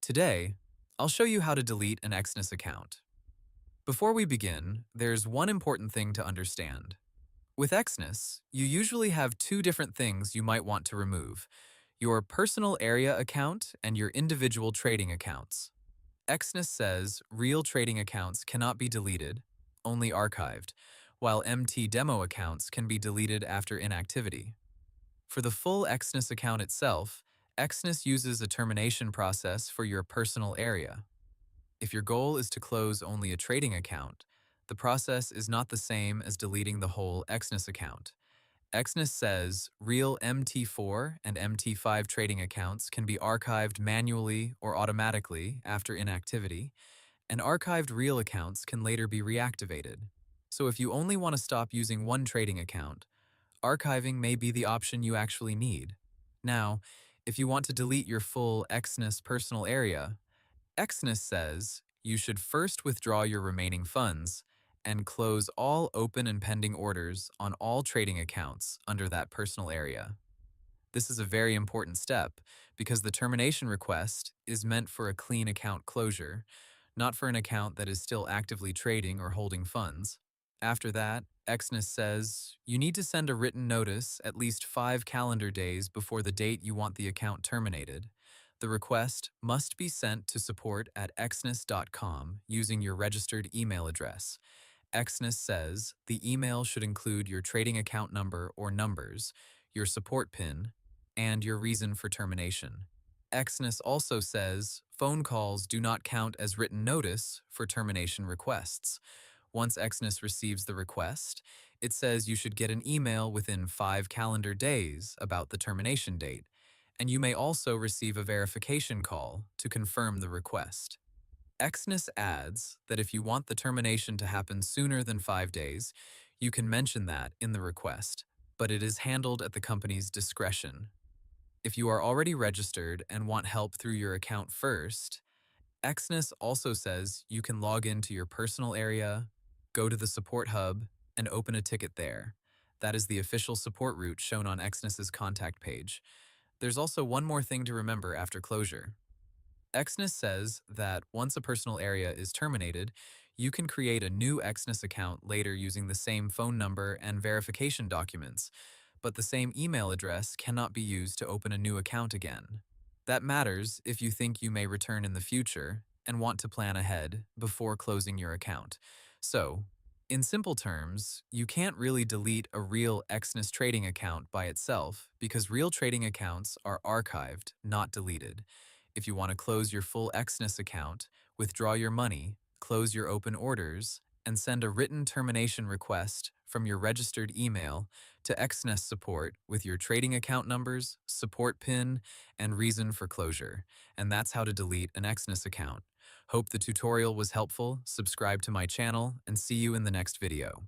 Today, I'll show you how to delete an Exness account. Before we begin, there's one important thing to understand. With Exness, you usually have two different things you might want to remove: your personal area account and your individual trading accounts. Exness says real trading accounts cannot be deleted, only archived, while MT demo accounts can be deleted after inactivity. For the full Exness account itself, Exness uses a termination process for your personal area. If your goal is to close only a trading account, the process is not the same as deleting the whole Exness account. Exness says real MT4 and MT5 trading accounts can be archived manually or automatically after inactivity, and archived real accounts can later be reactivated. So if you only want to stop using one trading account, archiving may be the option you actually need. Now, if you want to delete your full Exness personal area, Exness says you should first withdraw your remaining funds and close all open and pending orders on all trading accounts under that personal area. This is a very important step because the termination request is meant for a clean account closure, not for an account that is still actively trading or holding funds. After that, Exness says you need to send a written notice at least 5 calendar days before the date you want the account terminated. The request must be sent to support@exness.com using your registered email address. Exness says the email should include your trading account number or numbers, your support PIN, and your reason for termination. Exness also says phone calls do not count as written notice for termination requests. Once Exness receives the request, it says you should get an email within 5 calendar days about the termination date, and you may also receive a verification call to confirm the request. Exness adds that if you want the termination to happen sooner than 5 days, you can mention that in the request, but it is handled at the company's discretion. If you are already registered and want help through your account first, Exness also says you can log into your personal area, go to the support hub, and open a ticket there. That is the official support route shown on Exness's contact page. There's also one more thing to remember after closure. Exness says that once a personal area is terminated, you can create a new Exness account later using the same phone number and verification documents, but the same email address cannot be used to open a new account again. That matters if you think you may return in the future and want to plan ahead before closing your account. So, in simple terms, you can't really delete a real Exness trading account by itself because real trading accounts are archived, not deleted. If you want to close your full Exness account, withdraw your money, close your open orders, and send a written termination request from your registered email to Exness Support with your trading account numbers, support PIN, and reason for closure. And that's how to delete an Exness account. Hope the tutorial was helpful. Subscribe to my channel and see you in the next video.